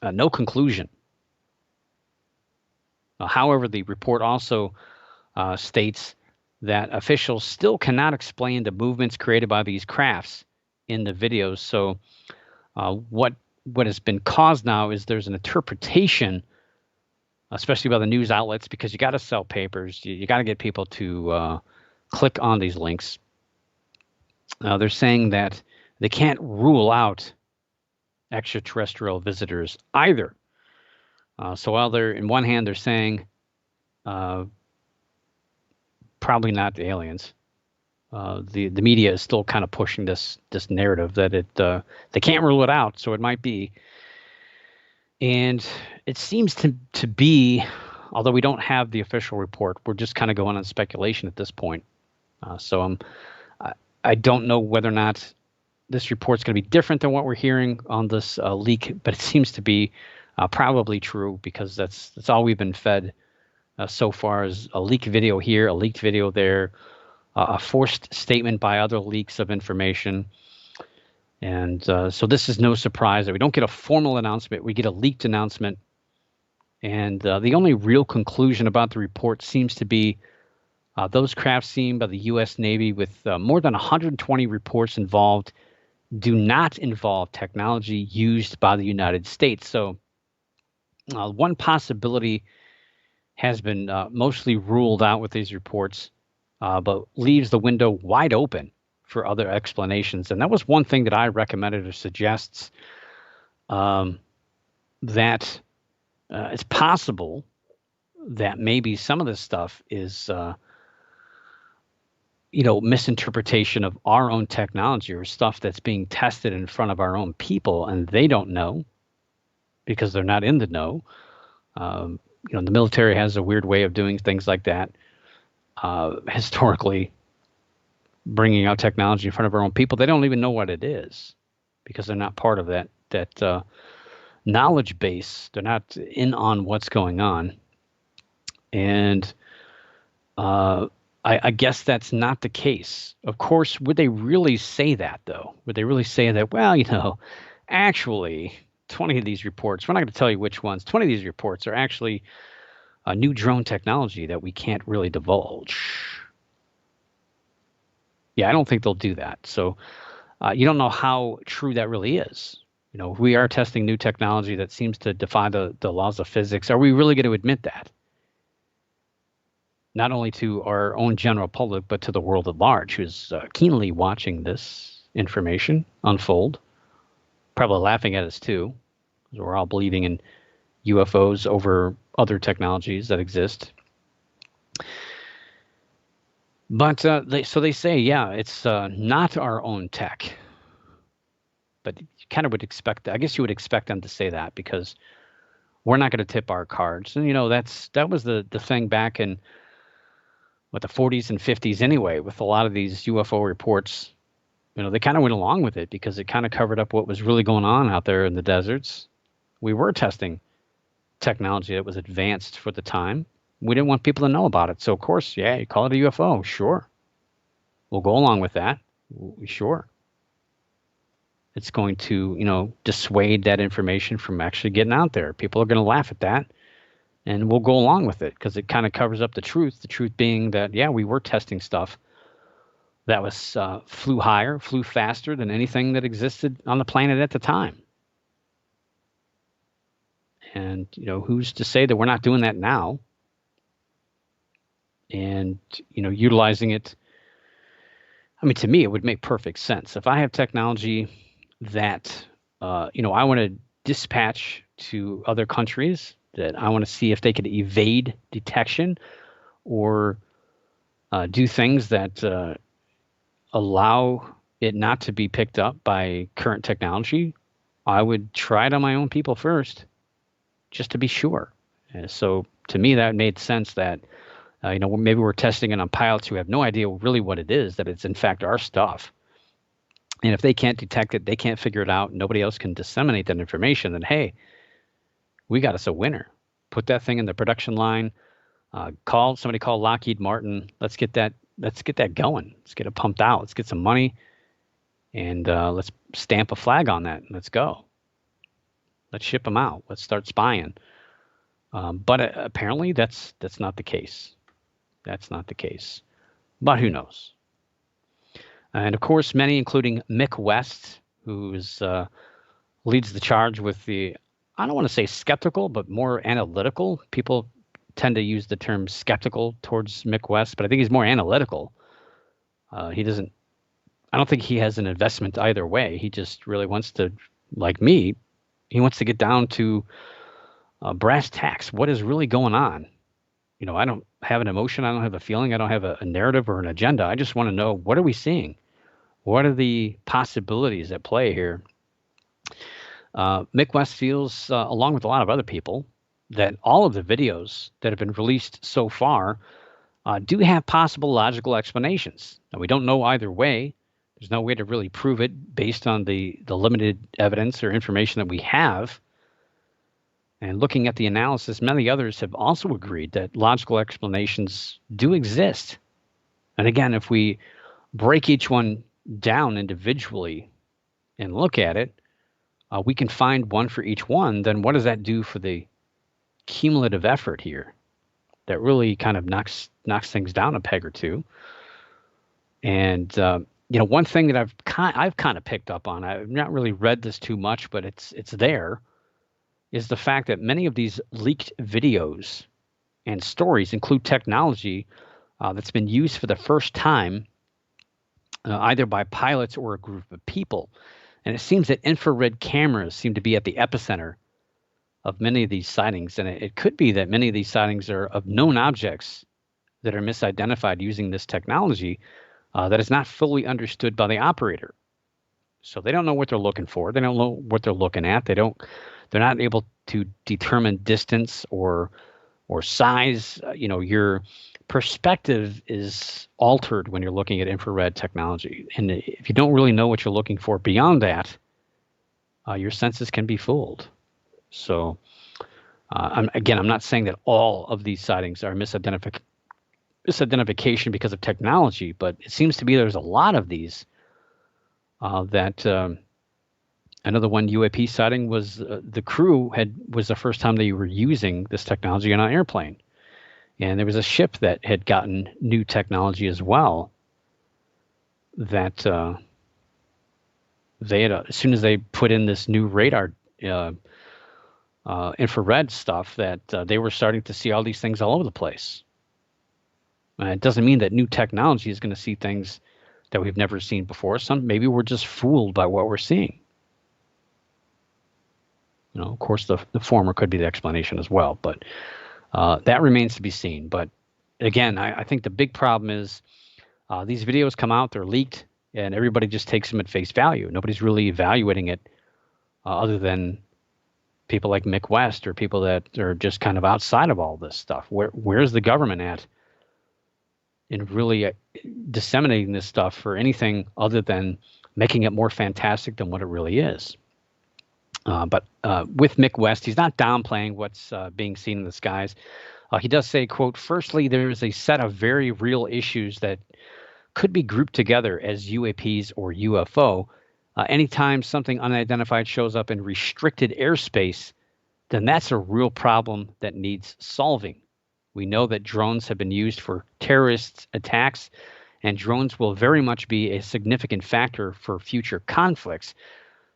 no conclusion. However, the report also states that officials still cannot explain the movements created by these crafts in the videos. So what has been caused now is there's an interpretation, especially by the news outlets, because you got to sell papers. You got to get people to click on these links. They're saying that they can't rule out extraterrestrial visitors either. So while they're, in one hand, they're saying probably not the aliens, the media is still kind of pushing this narrative that they can't rule it out, so it might be. And it seems to be, although we don't have the official report, we're just kind of going on speculation at this point. So I don't know whether or not this report's going to be different than what we're hearing on this leak, but it seems to be probably true, because that's all we've been fed so far, is a leaked video here, a leaked video there, a forced statement by other leaks of information. And so this is no surprise that we don't get a formal announcement. We get a leaked announcement. And the only real conclusion about the report seems to be those craft seen by the U.S. Navy, with more than 120 reports involved, do not involve technology used by the United States. So one possibility has been mostly ruled out with these reports, but leaves the window wide open for other explanations. And that was one thing that I recommended or suggests, that it's possible that maybe some of this stuff is misinterpretation of our own technology, or stuff that's being tested in front of our own people, and they don't know because they're not in the know. The military has a weird way of doing things like that. Historically, bringing out technology in front of our own people, they don't even know what it is, because they're not part of that knowledge base. They're not in on what's going on. And I guess that's not the case. Of course, would they really say that, though? Would they really say that, well, actually, 20 of these reports, we're not going to tell you which ones, 20 of these reports are actually a new drone technology that we can't really divulge? Yeah, I don't think they'll do that. So you don't know how true that really is. We are testing new technology that seems to defy the laws of physics. Are we really going to admit that? Not only to our own general public, but to the world at large, who's keenly watching this information unfold, probably laughing at us too, because we're all believing in UFOs over other technologies that exist. But they say, yeah, it's not our own tech. But you kind of would expect, I guess you would expect them to say that, because we're not going to tip our cards. And that was the thing back in the 40s and 50s anyway, with a lot of these UFO reports. They kind of went along with it because it kind of covered up what was really going on out there in the deserts. We were testing technology that was advanced for the time. We didn't want people to know about it. So, of course, yeah, you call it a UFO. Sure. We'll go along with that. Sure. It's going to, dissuade that information from actually getting out there. People are going to laugh at that, and we'll go along with it because it kind of covers up the truth. The truth being that, yeah, we were testing stuff that was flew higher, flew faster than anything that existed on the planet at the time. And, who's to say that we're not doing that now? And, utilizing it. I mean, to me, it would make perfect sense. If I have technology that, I want to dispatch to other countries, that I want to see if they could evade detection or do things that allow it not to be picked up by current technology, I would try it on my own people first, just to be sure. And so to me, that made sense that, maybe we're testing it on pilots who have no idea really what it is, that it's in fact our stuff. And if they can't detect it, they can't figure it out, nobody else can disseminate that information, then hey, we got us a winner. Put that thing in the production line. Call Lockheed Martin. Let's get that going. Let's get it pumped out. Let's get some money, and let's stamp a flag on that. Let's go. Let's ship them out. Let's start spying. But apparently, that's not the case. That's not the case. But who knows? And of course, many, including Mick West, who leads the charge with the, I don't want to say skeptical, but more analytical. People tend to use the term skeptical towards Mick West, but I think he's more analytical. I don't think he has an investment either way. He just really wants to, like me, he wants to get down to brass tacks. What is really going on? I don't have an emotion. I don't have a feeling. I don't have a narrative or an agenda. I just want to know, what are we seeing? What are the possibilities at play here? Mick West feels, along with a lot of other people, that all of the videos that have been released so far do have possible logical explanations. Now, we don't know either way. There's no way to really prove it based on the limited evidence or information that we have. And looking at the analysis, many others have also agreed that logical explanations do exist. And again, if we break each one down individually and look at it, we can find one for each one. Then what does that do for the cumulative effort here? That really kind of knocks things down a peg or two. And one thing that I've kind of picked up on, I've not really read this too much, but it's there, is the fact that many of these leaked videos and stories include technology that's been used for the first time, either by pilots or a group of people. And it seems that infrared cameras seem to be at the epicenter of many of these sightings. And it could be that many of these sightings are of known objects that are misidentified using this technology that is not fully understood by the operator. So they don't know what they're looking for. They don't know what they're looking at. They're not able to determine distance or size. Your perspective is altered when you're looking at infrared technology. And if you don't really know what you're looking for beyond that, your senses can be fooled. So I'm not saying that all of these sightings are misidentification because of technology, but it seems to be there's a lot of these that another one UAP sighting was the crew was the first time they were using this technology on an airplane. And there was a ship that had gotten new technology as well that they had, as soon as they put in this new radar infrared stuff, that they were starting to see all these things all over the place. It doesn't mean that new technology is going to see things that we've never seen before. Maybe we're just fooled by what we're seeing. Of course, the former could be the explanation as well, but that remains to be seen. But again, I think the big problem is these videos come out, they're leaked, and everybody just takes them at face value. Nobody's really evaluating it other than people like Mick West or people that are just kind of outside of all this stuff. Where's the government at in really disseminating this stuff for anything other than making it more fantastic than what it really is? But with Mick West, he's not downplaying what's being seen in the skies. He does say, quote, "Firstly, there is a set of very real issues that could be grouped together as UAPs or UFO. Anytime something unidentified shows up in restricted airspace, then that's a real problem that needs solving. We know that drones have been used for terrorist attacks, and drones will very much be a significant factor for future conflicts.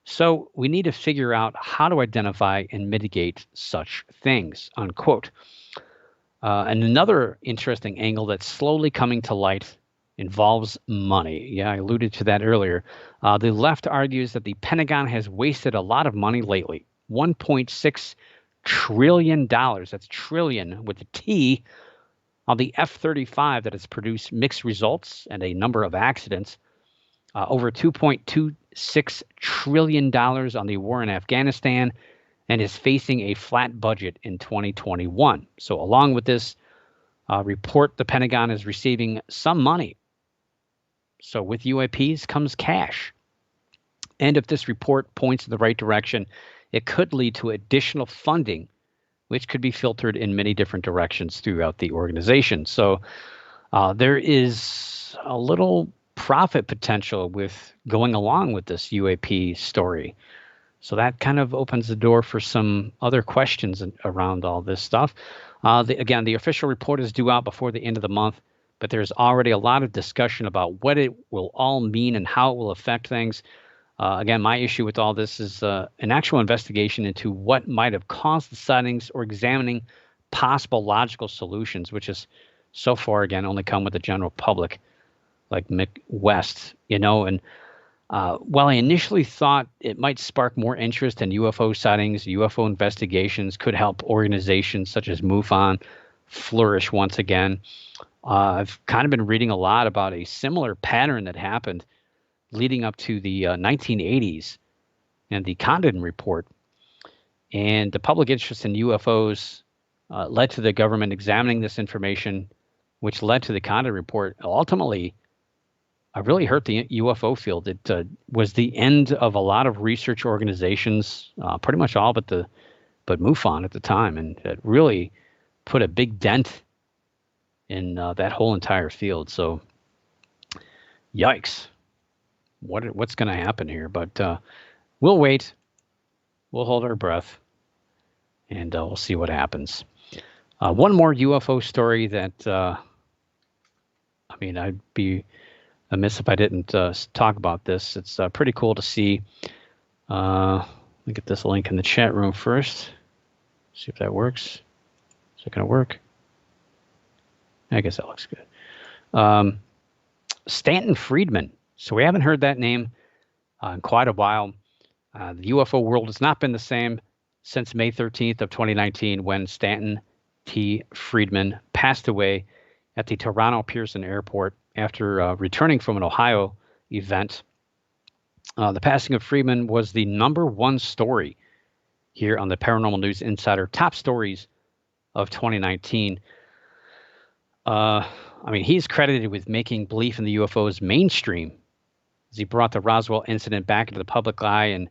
So we need to figure out how to identify and mitigate such things," unquote. And another interesting angle that's slowly coming to light involves money. Yeah, I alluded to that earlier. The left argues that the Pentagon has wasted a lot of money lately. $1.6 trillion, that's trillion with a T, on the F-35 that has produced mixed results and a number of accidents. over $2.26 trillion on the war in Afghanistan, and is facing a flat budget in 2021. So, along with this report, the Pentagon is receiving some money. So, with UAPs comes cash. And if this report points in the right direction, it could lead to additional funding, which could be filtered in many different directions throughout the organization. So, there is a little profit potential with going along with this UAP story. So that kind of opens the door for some other questions around all this stuff. Again, the official report is due out before the end of the month, but there's already a lot of discussion about what it will all mean and how it will affect things. Again, my issue with all this is an actual investigation into what might have caused the sightings or examining possible logical solutions, which is so far, again, only come with the general public, like Mick West, and while I initially thought it might spark more interest in UFO sightings, UFO investigations could help organizations such as MUFON flourish once again. I've kind of been reading a lot about a similar pattern that happened leading up to the 1980s and the Condon Report. And the public interest in UFOs led to the government examining this information, which led to the Condon Report. Ultimately, really hurt the UFO field. It was the end of a lot of research organizations, pretty much all but MUFON at the time, and it really put a big dent in that whole entire field. So, yikes! What's going to happen here? But we'll wait. We'll hold our breath, and we'll see what happens. One more UFO story that I'd be amiss if I didn't talk about this. It's pretty cool to see. Let me get this link in the chat room first. See if that works. Is it going to work? I guess that looks good. Stanton Friedman. So we haven't heard that name in quite a while. The UFO world has not been the same since May 13th of 2019 when Stanton T. Friedman passed away at the Toronto Pearson Airport after returning from an Ohio event. The passing of Friedman was the #1 story here on the Paranormal News Insider Top Stories of 2019. He's credited with making belief in the UFOs mainstream as he brought the Roswell incident back into the public eye and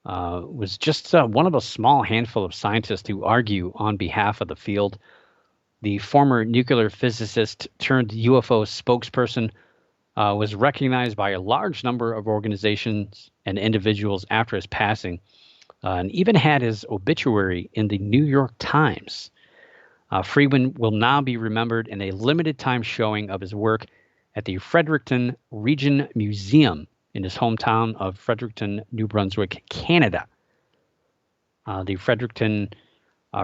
was just one of a small handful of scientists who argue on behalf of the field. The former nuclear physicist turned UFO spokesperson was recognized by a large number of organizations and individuals after his passing, and even had his obituary in the New York Times. Friedman will now be remembered in a limited time showing of his work at the Fredericton Region Museum in his hometown of Fredericton, New Brunswick, Canada. The Fredericton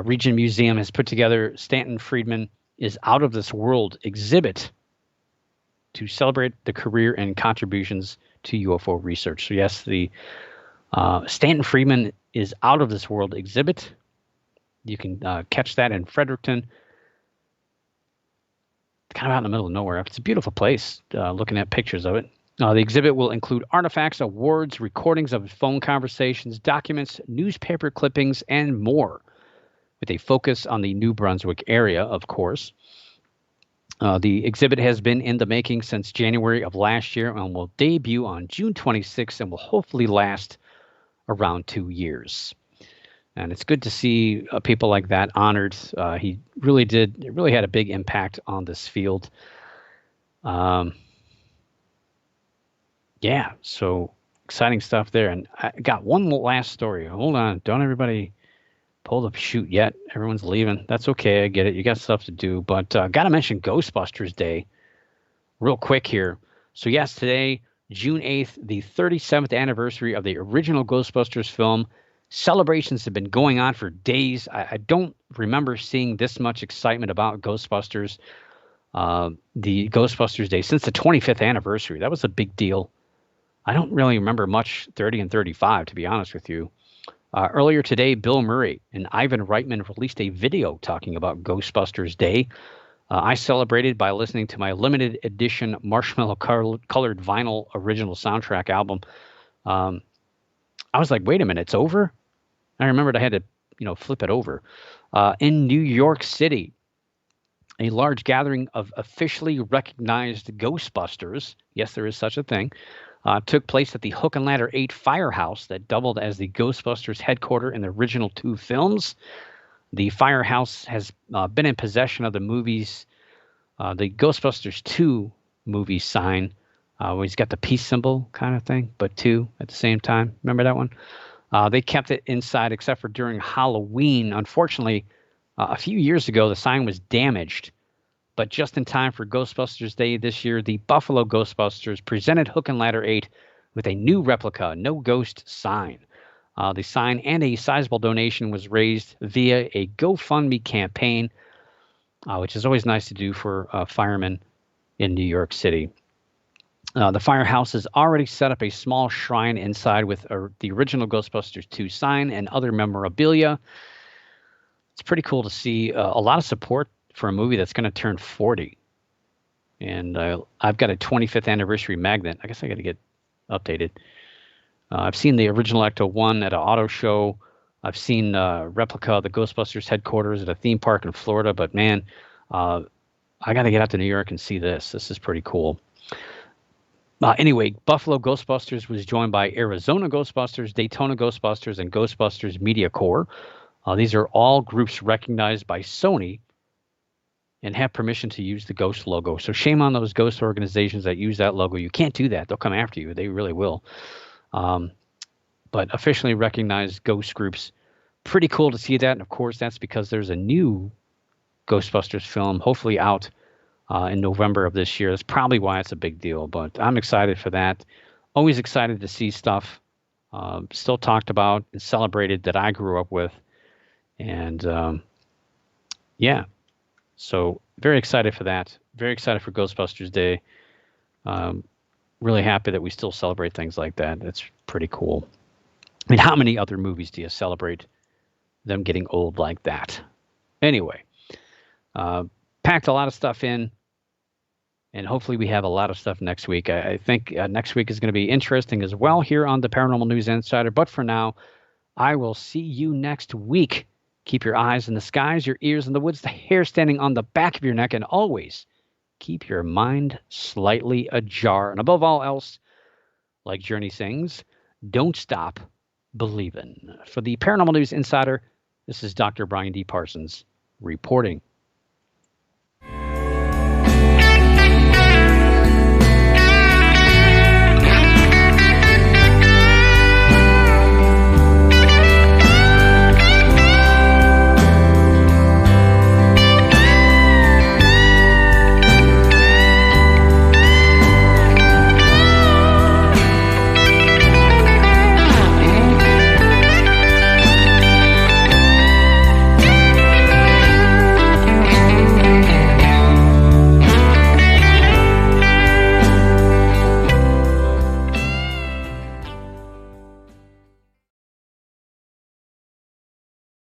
Region Museum has put together Stanton Friedman is Out of This World exhibit to celebrate the career and contributions to UFO research. So yes, the Stanton Friedman is Out of This World exhibit. You can catch that in Fredericton. Kind of out in the middle of nowhere. It's a beautiful place, looking at pictures of it. The exhibit will include artifacts, awards, recordings of phone conversations, documents, newspaper clippings, and more, with a focus on the New Brunswick area, of course. The exhibit has been in the making since January of last year and will debut on June 26th and will hopefully last around 2 years. And it's good to see people like that honored. It really had a big impact on this field. Yeah, so exciting stuff there. And I got one last story. Hold on. Don't everybody pull the chute yet. Everyone's leaving. That's okay. I get it. You got stuff to do. But got to mention Ghostbusters Day real quick here. So yes, today, June 8th, the 37th anniversary of the original Ghostbusters film. Celebrations have been going on for days. I don't remember seeing this much excitement about Ghostbusters, the Ghostbusters Day, since the 25th anniversary. That was a big deal. I don't really remember much 30 and 35, to be honest with you. Earlier today, Bill Murray and Ivan Reitman released a video talking about Ghostbusters Day. I celebrated by listening to my limited edition marshmallow colored vinyl original soundtrack album. Um, I was like, wait a minute, it's over? I remembered I had to, flip it over. In New York City, a large gathering of officially recognized Ghostbusters, yes, there is such a thing, took place at the Hook and Ladder 8 firehouse that doubled as the Ghostbusters headquarters in the original two films. The firehouse has been in possession of the the Ghostbusters 2 movie sign, where he's got the peace symbol kind of thing, but 2 at the same time. Remember that one? They kept it inside except for during Halloween. Unfortunately, a few years ago, the sign was damaged, but just in time for Ghostbusters Day this year, the Buffalo Ghostbusters presented Hook and Ladder 8 with a new replica, no ghost sign. The sign and a sizable donation was raised via a GoFundMe campaign, which is always nice to do for firemen in New York City. The firehouse has already set up a small shrine inside with the original Ghostbusters 2 sign and other memorabilia. It's pretty cool to see a lot of support for a movie that's going to turn 40. And I've got a 25th anniversary magnet. I guess I got to get updated. I've seen the original Ecto 1 at an auto show. I've seen a replica of the Ghostbusters headquarters at a theme park in Florida. But man, I got to get out to New York and see this. This is pretty cool. Anyway, Buffalo Ghostbusters was joined by Arizona Ghostbusters, Daytona Ghostbusters, and Ghostbusters Media Corps. These are all groups recognized by Sony and have permission to use the Ghost logo. So shame on those Ghost organizations that use that logo. You can't do that. They'll come after you. They really will. But officially recognized Ghost groups. Pretty cool to see that. And of course, that's because there's a new Ghostbusters film, hopefully out in November of this year. That's probably why it's a big deal. But I'm excited for that. Always excited to see stuff still talked about and celebrated that I grew up with. And yeah, so very excited for that. Very excited for Ghostbusters Day. Really happy that we still celebrate things like that. It's pretty cool. I mean, how many other movies do you celebrate them getting old like that? Anyway, packed a lot of stuff in, and hopefully we have a lot of stuff next week. I think next week is going to be interesting as well here on the Paranormal News Insider. But for now, I will see you next week. Keep your eyes in the skies, your ears in the woods, the hair standing on the back of your neck, and always keep your mind slightly ajar. And above all else, like Journey sings, don't stop believing. For the Paranormal News Insider, this is Dr. Brian D. Parsons reporting.